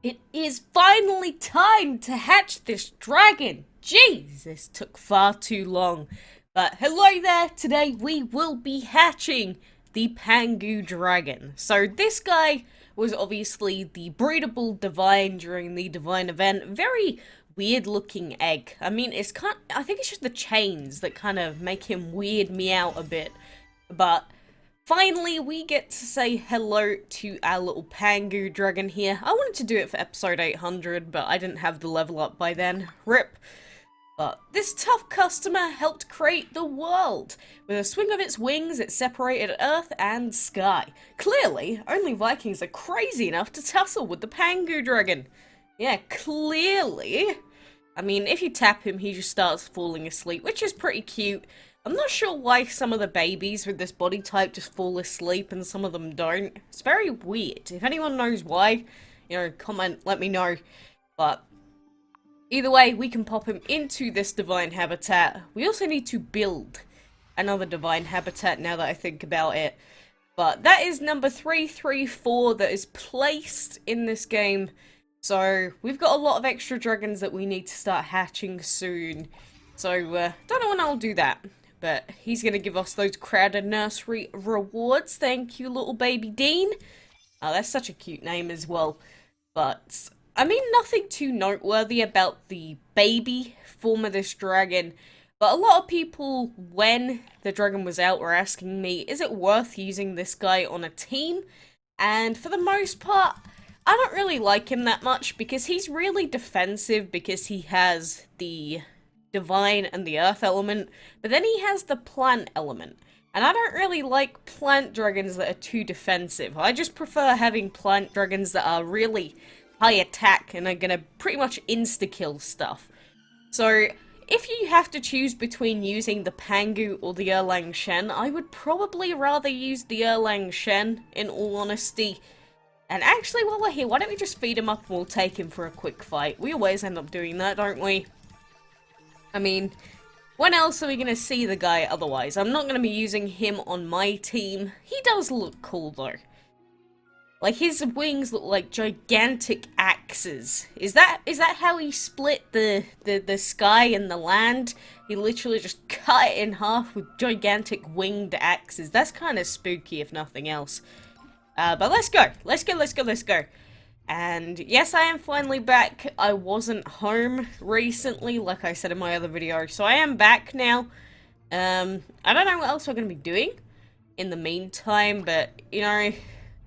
It is finally time to hatch this dragon! Jeez, this took far too long. But hello there, today we will be hatching the Pangu dragon. So this guy was obviously the breedable divine during the divine event. Very weird looking egg. I mean, I think it's just the chains that kind of make him weird me out a bit. But finally, we get to say hello to our little Pangu dragon here. I wanted to do it for episode 800, but I didn't have the level up by then. RIP. But this tough customer helped create the world. With a swing of its wings, it separated Earth and sky. Clearly, only Vikings are crazy enough to tussle with the Pangu dragon. Yeah, clearly. I mean, if you tap him, he just starts falling asleep, which is pretty cute. I'm not sure why some of the babies with this body type just fall asleep and some of them don't. It's very weird. If anyone knows why, comment, let me know. But either way, we can pop him into this divine habitat. We also need to build another divine habitat now that I think about it. But that is number 334 that is placed in this game. So we've got a lot of extra dragons that we need to start hatching soon. So don't know when I'll do that. But he's going to give us those crowded nursery rewards. Thank you, little baby Dean. Oh, that's such a cute name as well. But, I mean, nothing too noteworthy about the baby form of this dragon. But a lot of people, when the dragon was out, were asking me, is it worth using this guy on a team? And for the most part, I don't really like him that much because he's really defensive because he has the divine and the earth element, but then he has the plant element. And I don't really like plant dragons that are too defensive. I just prefer having plant dragons that are really high attack and are gonna pretty much insta-kill stuff. So, if you have to choose between using the Pangu or the Erlang Shen, I would probably rather use the Erlang Shen, in all honesty. And actually, while we're here, why don't we just feed him up and we'll take him for a quick fight? We always end up doing that, don't we? I mean, when else are we going to see the guy otherwise? I'm not going to be using him on my team. He does look cool, though. Like, his wings look like gigantic axes. Is that how he split the sky and the land? He literally just cut it in half with gigantic winged axes. That's kind of spooky, if nothing else. But let's go. Let's go. And yes, I am finally back. I wasn't home recently, like I said in my other video, so I am back now. I don't know what else we're going to be doing in the meantime, but,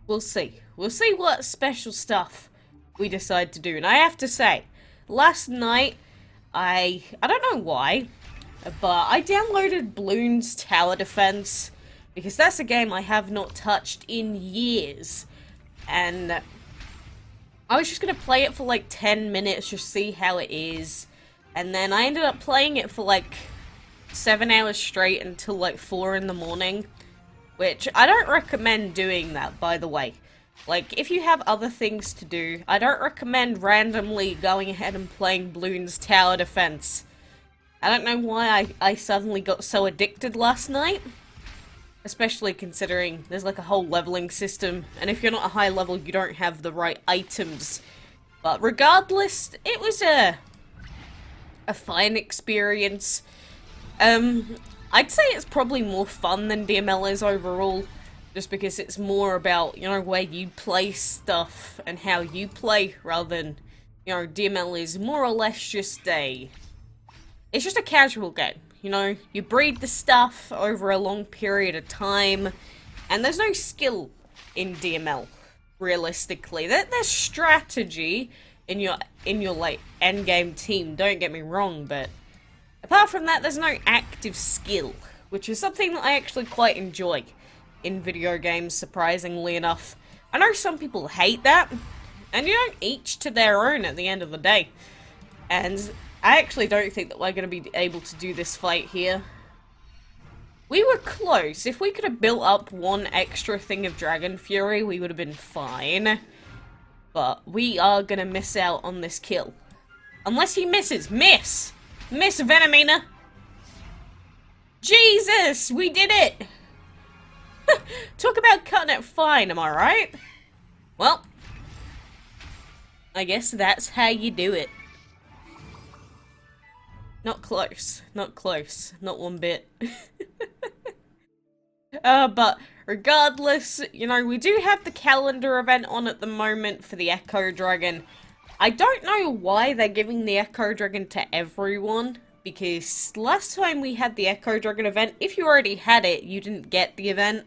we'll see. We'll see what special stuff we decide to do. And I have to say, last night, I don't know why, but I downloaded Bloons Tower Defense, because that's a game I have not touched in years. And I was just going to play it for like 10 minutes, just see how it is. And then I ended up playing it for like 7 hours straight until like 4 in the morning. Which, I don't recommend doing that, by the way. Like, if you have other things to do, I don't recommend randomly going ahead and playing Bloons Tower Defense. I don't know why I suddenly got so addicted last night. Especially considering there's like a whole leveling system, and if you're not a high level, you don't have the right items. But regardless, it was a fine experience. I'd say it's probably more fun than DML is overall, just because it's more about, where you play stuff and how you play, rather than, DML is more or less just it's just a casual game. You breed the stuff over a long period of time, and there's no skill in DML, realistically. There's strategy in your like endgame team, don't get me wrong, but apart from that, there's no active skill, which is something that I actually quite enjoy in video games, surprisingly enough. I know some people hate that, and each to their own at the end of the day. And I actually don't think that we're going to be able to do this fight here. We were close. If we could have built up one extra thing of Dragon Fury, we would have been fine. But we are going to miss out on this kill. Unless he misses. Miss! Miss Venomina! Jesus! We did it! Talk about cutting it fine, am I right? Well, I guess that's how you do it. Not close. Not close. Not one bit. But regardless, you know, we do have the calendar event on at the moment for the Echo Dragon. I don't know why they're giving the Echo Dragon to everyone, because last time we had the Echo Dragon event, if you already had it, you didn't get the event.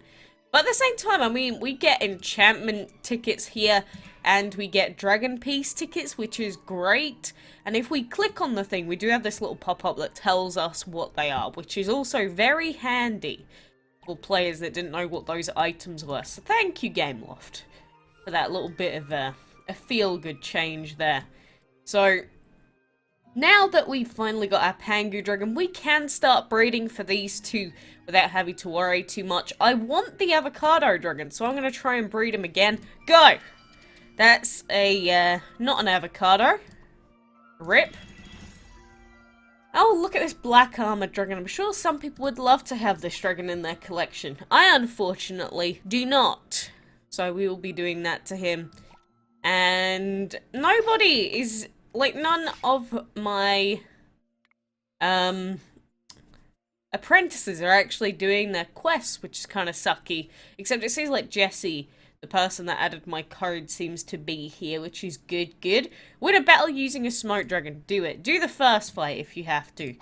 But at the same time, I mean, we get enchantment tickets here, and we get Dragon Piece tickets, which is great. And if we click on the thing, we do have this little pop-up that tells us what they are, which is also very handy for players that didn't know what those items were. So thank you, Gameloft, for that little bit of a feel-good change there. So now that we've finally got our Pangu Dragon, we can start breeding for these two without having to worry too much. I want the Avocado Dragon, so I'm going to try and breed him again. Go! That's a, not an avocado. Rip. Oh, look at this black armored dragon. I'm sure some people would love to have this dragon in their collection. I, unfortunately, do not. So we will be doing that to him. And nobody is, like, none of my apprentices are actually doing their quests, which is kind of sucky. Except it seems like Jesse, the person that added my code, seems to be here, which is good. Win a battle using a smoke dragon. Do it. Do the first fight if you have to.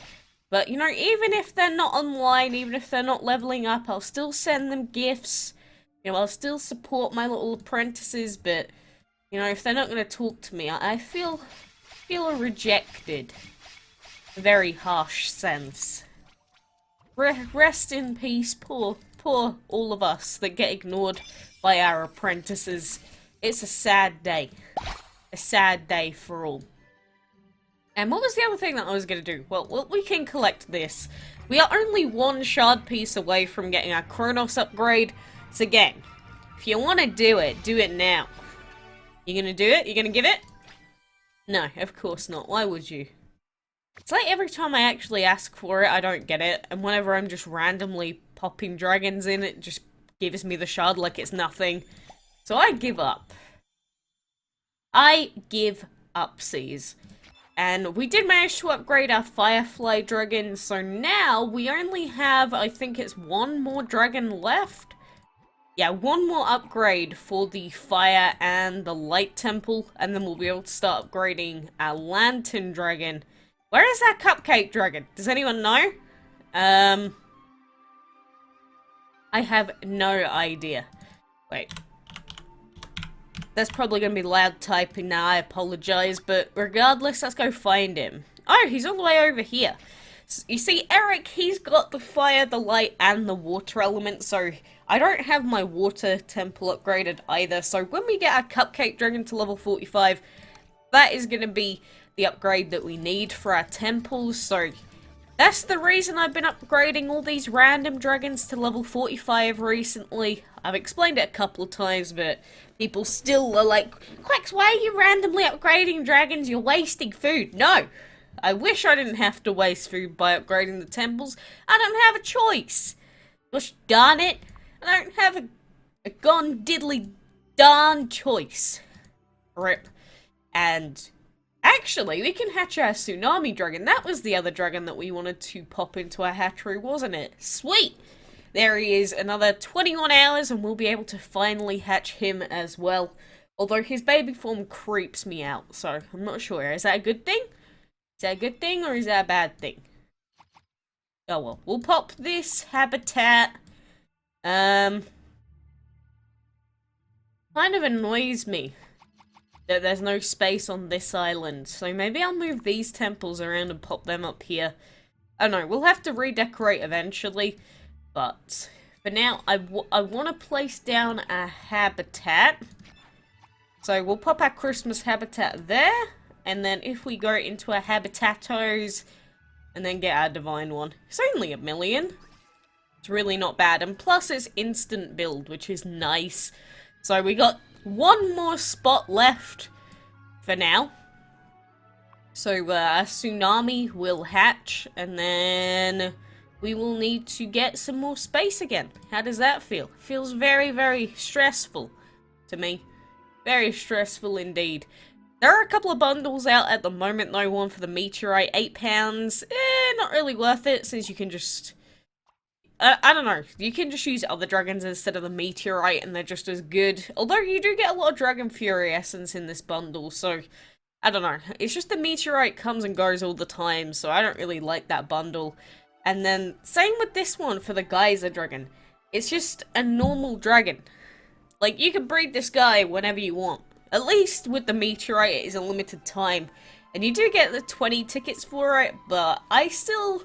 But, you know, even if they're not online, even if they're not leveling up, I'll still send them gifts. You know, I'll still support my little apprentices, but, you know, if they're not going to talk to me, I feel rejected. A very harsh sense. Rest in peace, poor all of us that get ignored by our apprentices. It's a sad day. A sad day for all. And what was the other thing that I was going to do? Well, we can collect this. We are only one shard piece away from getting our Kronos upgrade. So again, if you want to do it now. You going to do it? You going to give it? No, of course not. Why would you? It's like every time I actually ask for it, I don't get it. And whenever I'm just randomly popping dragons in, it just gives me the shard like it's nothing. So I give up. I give upsies. And we did manage to upgrade our Firefly dragon, so now we only have, I think it's one more dragon left. Yeah, one more upgrade for the Fire and the Light Temple, and then we'll be able to start upgrading our Lantern dragon. Where is that Cupcake dragon? Does anyone know? I have no idea. Wait. That's probably going to be loud typing now, I apologize, but regardless, let's go find him. Oh, he's all the way over here. You see, Eric, he's got the fire, the light, and the water element, so I don't have my water temple upgraded either. So when we get our Cupcake Dragon to level 45, that is going to be the upgrade that we need for our temples, so that's the reason I've been upgrading all these random dragons to level 45 recently. I've explained it a couple of times, but people still are like, Quacks, why are you randomly upgrading dragons? You're wasting food. No! I wish I didn't have to waste food by upgrading the temples. I don't have a choice. Gosh darn it. I don't have a gone diddly darn choice. Rip. And actually, we can hatch our Tsunami Dragon. That was the other dragon that we wanted to pop into our hatchery, wasn't it? Sweet! There he is, another 21 hours, and we'll be able to finally hatch him as well. Although his baby form creeps me out, so I'm not sure. Is that a good thing? Is that a good thing, or is that a bad thing? Oh well, we'll pop this habitat. Kind of annoys me that there's no space on this island, so maybe I'll move these temples around and pop them up here. I don't know, we'll have to redecorate eventually, but for now, I want to place down a habitat. So we'll pop our Christmas habitat there, and then if we go into our habitatos, and then get our divine one. It's only 1 million. It's really not bad, and plus it's instant build, which is nice. So we got one more spot left for now. So a Tsunami will hatch, and then we will need to get some more space again. How does that feel? Feels very, very stressful to me. Very stressful indeed. There are a couple of bundles out at the moment though, one for the meteorite, £8. Not really worth it since you can just... I don't know, you can just use other dragons instead of the meteorite and they're just as good. Although you do get a lot of Dragon Fury essence in this bundle, so... I don't know, it's just the meteorite comes and goes all the time, so I don't really like that bundle. And then, same with this one for the Geyser Dragon. It's just a normal dragon. Like, you can breed this guy whenever you want. At least with the meteorite, it is a limited time. And you do get the 20 tickets for it, but I still...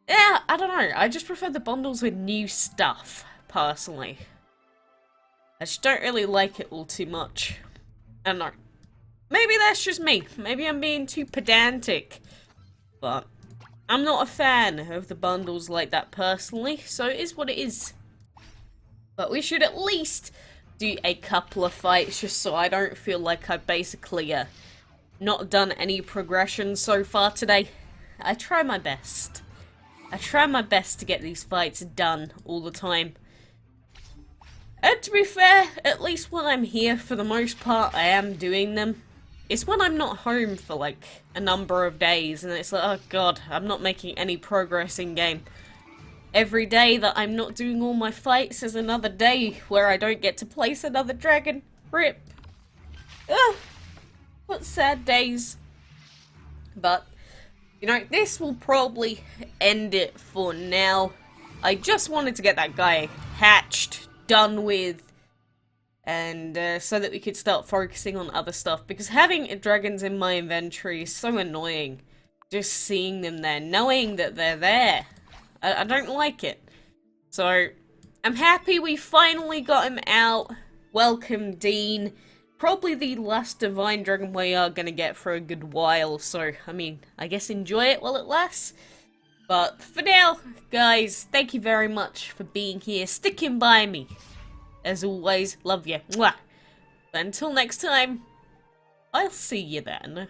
Yeah, I don't know. I just prefer the bundles with new stuff, personally. I just don't really like it all too much. I don't know. Maybe that's just me. Maybe I'm being too pedantic. But I'm not a fan of the bundles like that personally, so it is what it is. But we should at least do a couple of fights just so I don't feel like I've basically not done any progression so far today. I try my best. I try my best to get these fights done all the time. And to be fair, at least when I'm here, for the most part, I am doing them. It's when I'm not home for like a number of days and it's like, oh god, I'm not making any progress in game. Every day that I'm not doing all my fights is another day where I don't get to place another dragon. RIP. Ugh. What sad days. But, you know, this will probably end it for now. I just wanted to get that guy hatched, done with, and so that we could start focusing on other stuff, because having dragons in my inventory is so annoying. Just seeing them there, knowing that they're there. I don't like it. So, I'm happy we finally got him out. Welcome, Dean. Probably the last divine dragon we are gonna get for a good while, so, I mean, I guess enjoy it while it lasts. But, for now, guys, thank you very much for being here, sticking by me. As always, love you. Mwah. But until next time, I'll see you then.